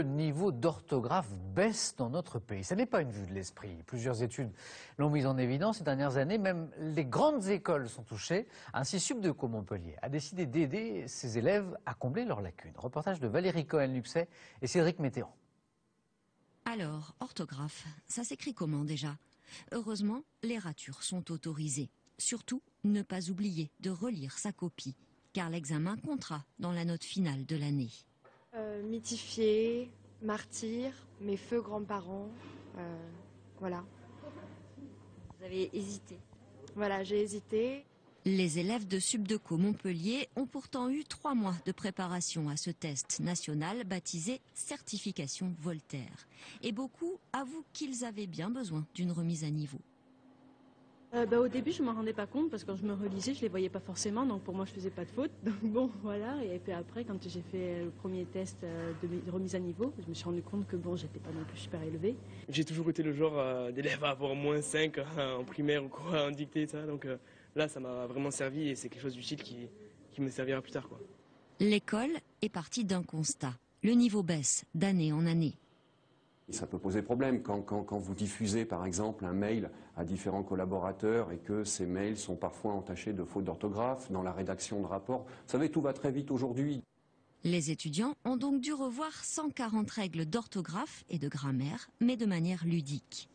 le niveau d'orthographe baisse dans notre pays. Ce n'est pas une vue de l'esprit. Plusieurs études l'ont mis en évidence ces dernières années. Même les grandes écoles sont touchées. Ainsi, Subdeco Montpellier a décidé d'aider ses élèves à combler leurs lacunes. Reportage de Valérie Cohen-Luxet et Cédric Météran. Alors, orthographe, ça s'écrit comment déjà? Heureusement, les ratures sont autorisées. Surtout, ne pas oublier de relire sa copie, car l'examen comptera dans la note finale de l'année. Mythifié, martyr, mes feux grands-parents, voilà. Vous avez hésité? Voilà, j'ai hésité. Les élèves de Subdeco Montpellier ont pourtant eu 3 mois de préparation à ce test national baptisé Certification Voltaire. Et beaucoup avouent qu'ils avaient bien besoin d'une remise à niveau. Au début, je ne m'en rendais pas compte parce que quand je me relisais, je ne les voyais pas forcément. Donc pour moi, je ne faisais pas de faute. Donc bon, voilà. Et puis après, quand j'ai fait le premier test de remise à niveau, je me suis rendu compte que bon, j'étais pas non plus super élevée. J'ai toujours été le genre d'élève à avoir -5 en primaire ou quoi, en dictée, ça. Donc là, ça m'a vraiment servi et c'est quelque chose d'utile qui me servira plus tard, quoi. L'école est partie d'un constat. Le niveau baisse d'année en année. Ça peut poser problème quand vous diffusez par exemple un mail à différents collaborateurs et que ces mails sont parfois entachés de fautes d'orthographe dans la rédaction de rapports. Vous savez, tout va très vite aujourd'hui. Les étudiants ont donc dû revoir 140 règles d'orthographe et de grammaire, mais de manière ludique.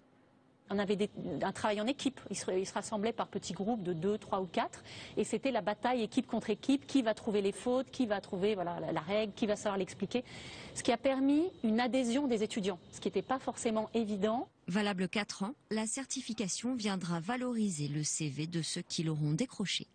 On avait un travail en équipe, ils se rassemblaient par petits groupes de 2, 3 ou 4 et c'était la bataille équipe contre équipe, qui va trouver les fautes, qui va trouver la règle, qui va savoir l'expliquer. Ce qui a permis une adhésion des étudiants, ce qui n'était pas forcément évident. Valable 4 ans, la certification viendra valoriser le CV de ceux qui l'auront décroché.